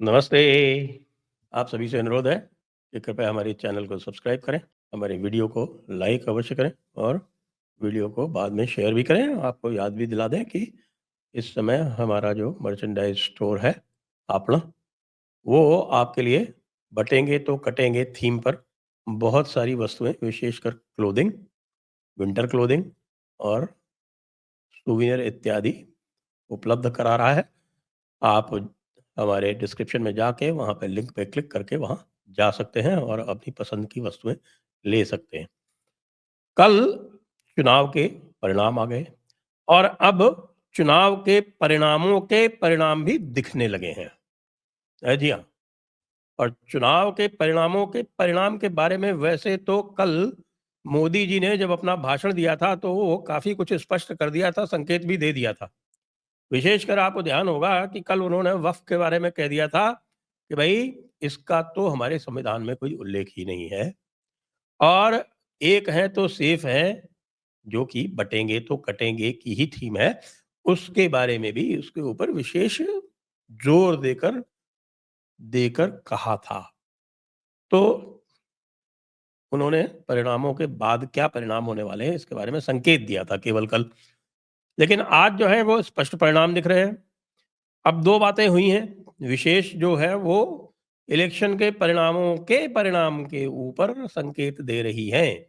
नमस्ते। आप सभी से अनुरोध है कि कृपया हमारे चैनल को सब्सक्राइब करें, हमारे वीडियो को लाइक अवश्य करें और वीडियो को बाद में शेयर भी करें। आपको याद भी दिला दें कि इस समय हमारा जो मर्चेंडाइज़ स्टोर है, आपना, वो आपके लिए बटेंगे तो कटेंगे थीम पर बहुत सारी वस्तुएँ, विशेषकर क्लोथिंग, विंटर क्लोथिंग और सूवेनिर इत्यादि उपलब्ध करा रहा है। आप हमारे डिस्क्रिप्शन में जाके वहाँ पे लिंक पे क्लिक करके वहाँ जा सकते हैं और अपनी पसंद की वस्तुएँ ले सकते हैं। कल चुनाव के परिणाम आ गए और अब चुनाव के परिणामों के परिणाम भी दिखने लगे हैं। जी हाँ। और चुनाव के परिणामों के परिणाम के बारे में वैसे तो कल मोदी जी ने जब अपना भाषण दिया था तो वो काफ़ी कुछ स्पष्ट कर दिया था, संकेत भी दे दिया था। विशेषकर आपको ध्यान होगा कि कल उन्होंने वक्फ के बारे में कह दिया था कि भाई इसका तो हमारे संविधान में कोई उल्लेख ही नहीं है और एक है तो सेफ है जो कि बटेंगे तो कटेंगे की ही थीम है, उसके बारे में भी उसके ऊपर विशेष जोर देकर देकर कहा था। तो उन्होंने परिणामों के बाद क्या परिणाम होने वाले हैं इसके बारे में संकेत दिया था केवल कल। लेकिन आज जो है वो स्पष्ट परिणाम दिख रहे हैं। अब 2 बातें हुई हैं, विशेष जो है वो इलेक्शन के परिणामों के परिणाम के ऊपर संकेत दे रही हैं।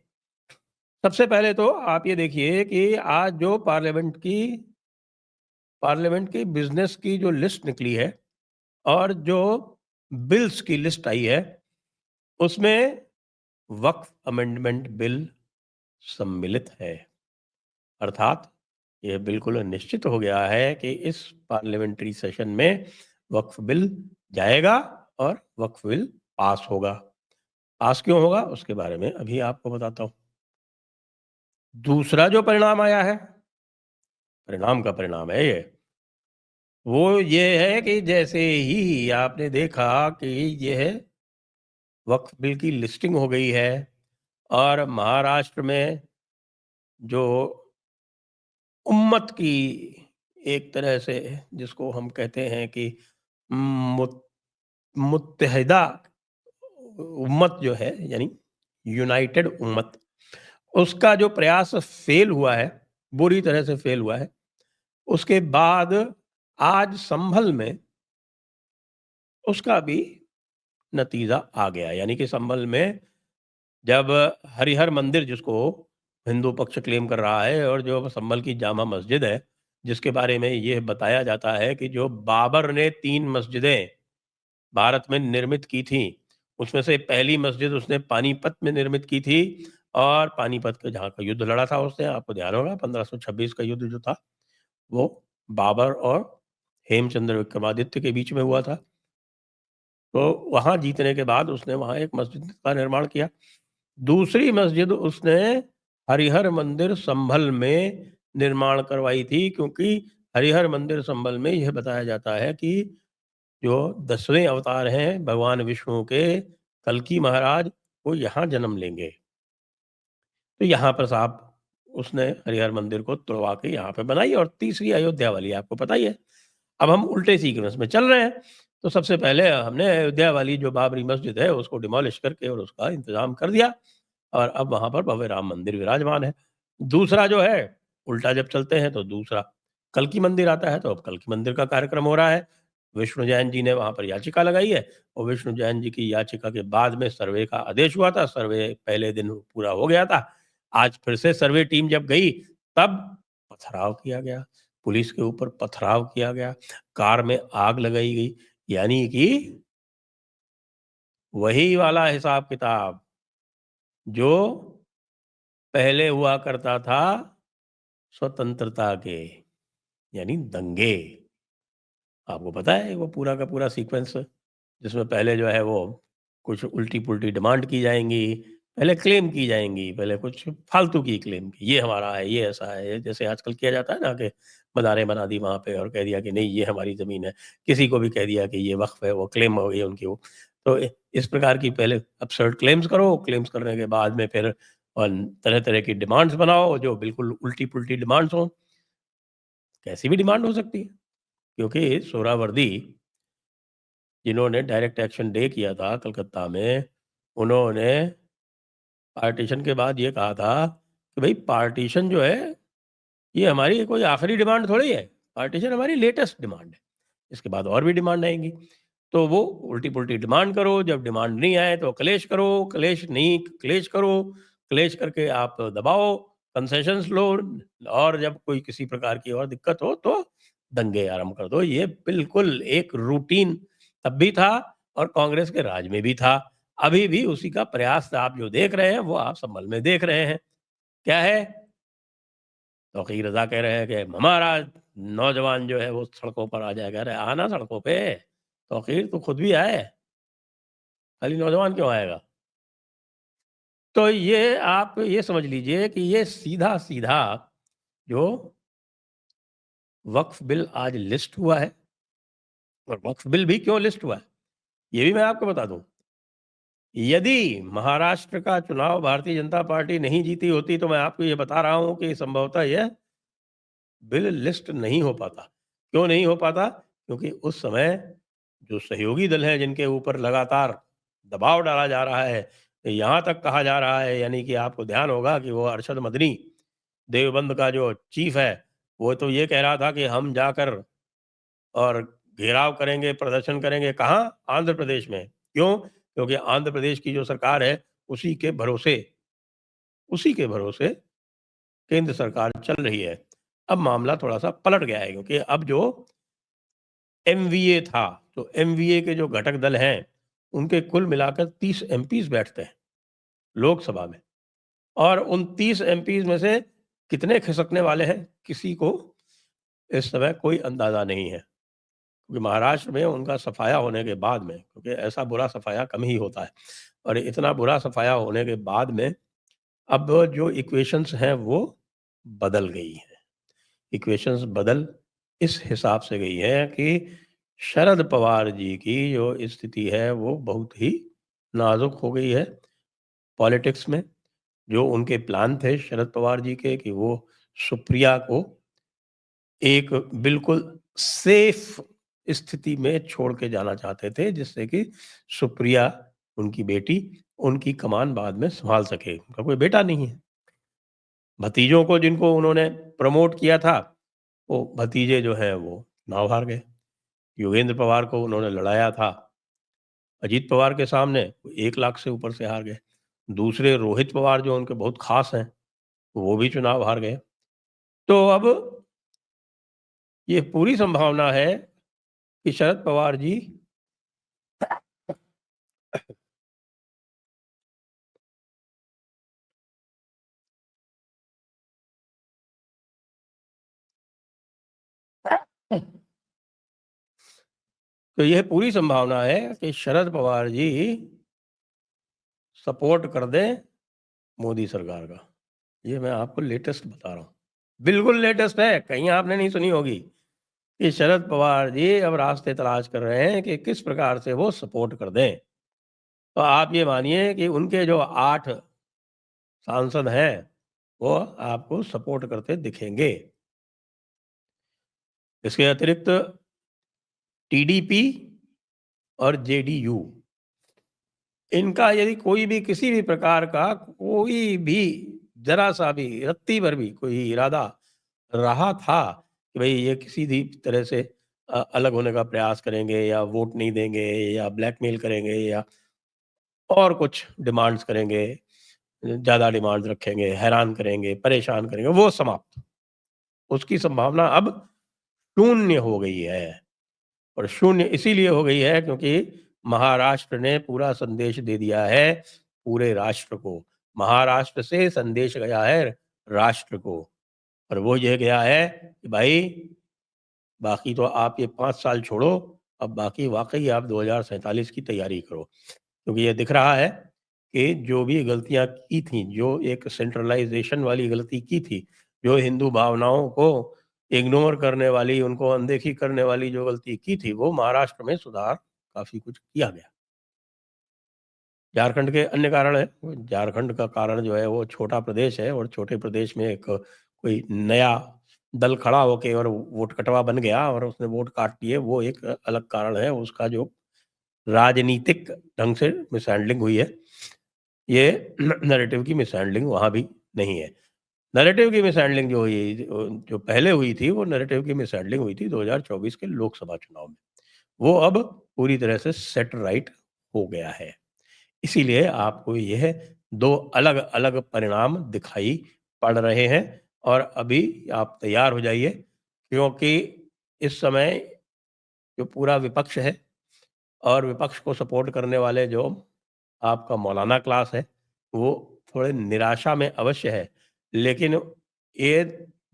सबसे पहले तो आप ये देखिए कि आज जो पार्लियामेंट की बिज़नेस की जो लिस्ट निकली है और जो बिल्स की लिस्ट आई है, उसमें वक्फ अमेंडमेंट बिल सम्मिलित है। अर्थात यह बिल्कुल निश्चित हो गया है कि इस पार्लियामेंट्री सेशन में वक्फ बिल जाएगा और वक्फ बिल पास होगा। पास क्यों होगा उसके बारे में अभी आपको बताता हूँ। दूसरा जो परिणाम आया है, परिणाम का परिणाम है ये, वो ये है कि जैसे ही आपने देखा कि यह वक्फ बिल की लिस्टिंग हो गई है और महाराष्ट्र में जो उम्मत की एक तरह से जिसको हम कहते हैं कि मुत मुत्तहिदा उम्मत जो है यानी यूनाइटेड उम्मत, उसका जो प्रयास फेल हुआ है, बुरी तरह से फेल हुआ है। उसके बाद आज संभल में उसका भी नतीजा आ गया। यानी कि संभल में जब हरिहर मंदिर जिसको हिंदू पक्ष क्लेम कर रहा है और जो संभल की जामा मस्जिद है, जिसके बारे में ये बताया जाता है कि जो बाबर ने 3 मस्जिदें भारत में निर्मित की थी, उसमें से पहली मस्जिद उसने पानीपत में निर्मित की थी और पानीपत के जहाँ का युद्ध लड़ा था उसने, आपको ध्यान होगा 1526 का युद्ध जो था, वो बाबर और हेमचंद्र विक्रमादित्य के बीच में हुआ था। तो वहाँ जीतने के बाद उसने वहाँ एक मस्जिद का निर्माण किया। दूसरी मस्जिद उसने हरिहर मंदिर संभल में निर्माण करवाई थी क्योंकि हरिहर मंदिर संभल में यह बताया जाता है कि जो 10वें अवतार हैं भगवान विष्णु के, कल्की महाराज, वो यहाँ जन्म लेंगे। तो यहाँ पर साहब उसने हरिहर मंदिर को तुड़वा के यहाँ पे बनाई और तीसरी अयोध्या वाली आपको पता ही है। अब हम उल्टे सीक्वेंस में चल रहे हैं। तो सबसे पहले हमने अयोध्या वाली जो बाबरी मस्जिद है उसको डिमोलिश करके और उसका इंतज़ाम कर दिया और अब वहाँ पर भव्य राम मंदिर विराजमान है। दूसरा जो है, उल्टा जब चलते हैं तो दूसरा कल्की मंदिर आता है, तो अब कल्की मंदिर का कार्यक्रम हो रहा है। विष्णु जैन जी ने वहाँ पर याचिका लगाई है और विष्णु जैन जी की याचिका के बाद में सर्वे का आदेश हुआ था। सर्वे पहले दिन पूरा हो गया था। आज फिर से सर्वे टीम जब गई तब पथराव किया गया, पुलिस के ऊपर पथराव किया गया, कार में आग लगाई गई। यानी कि वही वाला हिसाब-किताब जो पहले हुआ करता था स्वतंत्रता के, यानी दंगे। आपको पता है वो पूरा का पूरा सीक्वेंस जिसमें पहले जो है वो कुछ उल्टी-पुल्टी डिमांड की जाएँगी, पहले क्लेम की जाएँगी, पहले कुछ फालतू की क्लेम की, ये हमारा है, ये ऐसा है, जैसे आजकल किया जाता है ना कि मज़ारें बना दी वहाँ पे और कह दिया कि नहीं ये हमारी ज़मीन है। किसी को भी कह दिया कि ये वक़्फ़ है, वो क्लेम हो गई उनकी वो। तो इस प्रकार की पहले अब्सर्ड क्लेम्स करो, क्लेम्स करने के बाद में फिर तरह-तरह की डिमांड्स बनाओ जो बिल्कुल उल्टी-पुल्टी डिमांड्स हों। कैसी भी डिमांड हो सकती है, क्योंकि सोहरावर्दी जिन्होंने डायरेक्ट एक्शन डे किया था कलकत्ता में, उन्होंने पार्टीशन के बाद ये कहा था कि भई पार्टीशन जो है, ये हमारी कोई आखिरी डिमांड थोड़ी है। पार्टीशन हमारी लेटेस्ट डिमांड है। इसके बाद और भी डिमांड आएँगी। तो वो उल्टी-पुल्टी डिमांड करो, जब डिमांड नहीं आए तो क्लैश करो, क्लैश नहीं क्लैश करो, क्लैश करके आप दबाओ, कंसेशंस लो, और जब कोई किसी प्रकार की और दिक्कत हो तो दंगे आरंभ कर दो। ये बिल्कुल एक रूटीन तब भी था और कांग्रेस के राज में भी था। अभी भी उसी का प्रयास आप जो देख रहे हैं, वो आप संभल में देख रहे हैं। क्या है? तौकीर रज़ा कह रहे हैं कि हमारा नौजवान जो है वो सड़कों पर आ जाएगा। अरे आना सड़कों पे, तौकीर तू खुद भी आए, खाली नौजवान क्यों आएगा? तो ये आप ये समझ लीजिए कि ये सीधा-सीधा जो वक्फ बिल आज लिस्ट हुआ है, और वक्फ बिल भी क्यों लिस्ट हुआ है, ये भी मैं आपको बता दूँ। यदि महाराष्ट्र का चुनाव भारतीय जनता पार्टी नहीं जीती होती, तो मैं आपको ये बता रहा हूँ कि संभवतः यह बिल लिस्ट नहीं हो पाता। क्यों नहीं हो पाता? क्योंकि उस समय जो सहयोगी दल हैं, जिनके ऊपर लगातार दबाव डाला जा रहा है, यहाँ तक कहा जा रहा है, यानी कि आपको ध्यान होगा कि वो अरशद मदनी, देवबंद का जो चीफ है, वो तो ये कह रहा था कि हम जाकर और घेराव करेंगे, प्रदर्शन करेंगे। कहाँ? आंध्र प्रदेश में। क्यों? क्योंकि आंध्र प्रदेश की जो सरकार है, उसी के भरोसे उसी के भरोसे केंद्र सरकार चल रही है। अब मामला थोड़ा-सा पलट गया है, क्योंकि अब जो एमवीए था, तो एमवीए के जो घटक दल हैं, उनके कुल मिलाकर 30 एमपीज़ बैठते हैं लोकसभा में, और उन 30 एमपीज़ में से कितने खिसकने वाले हैं, किसी को इस समय कोई अंदाज़ा नहीं है। क्योंकि महाराष्ट्र में उनका सफाया होने के बाद में, क्योंकि ऐसा बुरा सफाया कम ही होता है, और इतना बुरा सफाया होने के बाद में अब जो इक्वेशंस हैं वो बदल गई हैं। इक्वेशंस बदल इस हिसाब से गई है कि शरद पवार जी की जो स्थिति है वो बहुत ही नाजुक हो गई है पॉलिटिक्स में। जो उनके प्लान थे शरद पवार जी के कि वो सुप्रिया को एक बिल्कुल सेफ स्थिति में छोड़ के जाना चाहते थे, जिससे कि सुप्रिया, उनकी बेटी, उनकी कमान बाद में संभाल सके। उनका कोई बेटा नहीं है। भतीजों को जिनको उन्होंने प्रमोट किया था, वो भतीजे जो हैं वो चुनाव हार गए। योगेंद्र पवार को उन्होंने लड़ाया था अजीत पवार के सामने, वो 1 लाख से ऊपर से हार गए। दूसरे रोहित पवार जो उनके बहुत ख़ास हैं, वो भी चुनाव हार गए। तो अब ये पूरी संभावना है कि शरद पवार जी तो यह पूरी संभावना है कि शरद पवार जी सपोर्ट कर दें मोदी सरकार का। ये मैं आपको लेटेस्ट बता रहा हूँ। बिल्कुल लेटेस्ट है, कहीं आपने नहीं सुनी होगी कि शरद पवार जी अब रास्ते तलाश कर रहे हैं कि किस प्रकार से वो सपोर्ट कर दें। तो आप ये मानिए कि उनके जो 8 सांसद हैं, वो आपको सपोर्ट करते दिखेंगे। इसके अतिरिक्त टीडीपी और जेडीयू, इनका यदि कोई भी किसी भी प्रकार का कोई भी ज़रा-सा भी रत्ती भर भी कोई इरादा रहा था कि भई ये किसी भी तरह से अलग होने का प्रयास करेंगे या वोट नहीं देंगे या ब्लैकमेल करेंगे या और कुछ डिमांड्स करेंगे, ज़्यादा डिमांड्स रखेंगे, हैरान करेंगे, परेशान करेंगे, वो समाप्त। उसकी संभावना अब शून्य हो गई है, और शून्य इसीलिए हो गई है क्योंकि महाराष्ट्र ने पूरा संदेश दे दिया है पूरे राष्ट्र को। महाराष्ट्र से संदेश गया है राष्ट्र को, और वो ये गया है कि भाई बाकी तो आप ये 5 साल छोड़ो, अब बाकी वाक़ई आप 2047 की तैयारी करो। क्योंकि ये दिख रहा है कि जो भी गलतियाँ की थीं, जो एक सेंट्रलाइज़ेशन वाली गलती की थी, जो हिंदू भावनाओं को इग्नोर करने वाली, उनको अनदेखी करने वाली जो गलती की थी, वो महाराष्ट्र में सुधार काफ़ी कुछ किया गया। झारखंड के अन्य कारण हैं, वो झारखंड का कारण जो है वो छोटा प्रदेश है, और छोटे प्रदेश में एक कोई नया दल खड़ा होके और वोट कटवा बन गया और उसने वोट काट लिए, वो एक अलग कारण है। उसका जो राजनीतिक ढंग से मिसहैंडलिंग हुई है। ये नैरेटिव की मिसहैंडलिंग वहाँ भी नहीं है। नैरेटिव की मिसहैंडलिंग जो हुई जो पहले हुई थी, वो नैरेटिव की मिसहैंडलिंग हुई थी 2024 के लोकसभा चुनाव में। वो अब पूरी तरह से सेट राइट हो गया है। इसीलिए आपको यह 2 अलग-अलग परिणाम दिखाई पड़ रहे हैं और अभी आप तैयार हो जाइए, क्योंकि इस समय जो पूरा विपक्ष है और विपक्ष को सपोर्ट करने वाले जो आपका मौलाना क्लास है, वो थोड़े निराशा में अवश्य है। लेकिन ये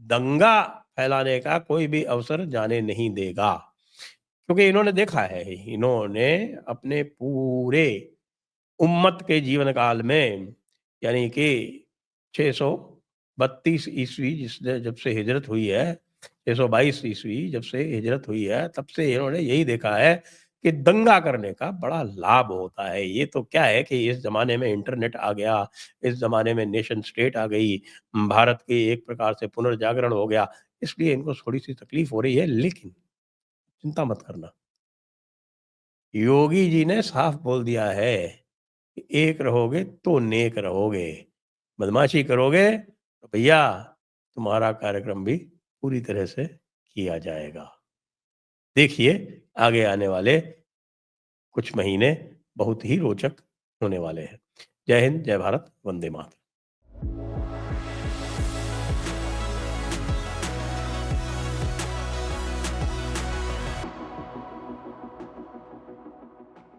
दंगा फैलाने का कोई भी अवसर जाने नहीं देगा। क्योंकि इन्होंने देखा है, इन्होंने अपने पूरे उम्मत के जीवन काल में, यानी कि 632 ईस्वी जिसने जब से हिजरत हुई है, 622 ईस्वी जब से हिजरत हुई है, तब से इन्होंने यही देखा है कि दंगा करने का बड़ा लाभ होता है। ये तो क्या है कि इस ज़माने में इंटरनेट आ गया, इस ज़माने में नेशन स्टेट आ गई, भारत के एक प्रकार से पुनर्जागरण हो गया, इसलिए इनको थोड़ी-सी तकलीफ हो रही है, लेकिन चिंता मत करना। योगी जी ने साफ बोल दिया है कि एक रहोगे तो नेक रहोगे, बदमाशी करोगे तो भैया तुम्हारा कार्यक्रम भी पूरी तरह से किया जाएगा। देखिए आगे आने वाले कुछ महीने बहुत ही रोचक होने वाले हैं। जय हिंद, जय भारत, वंदे मातरम।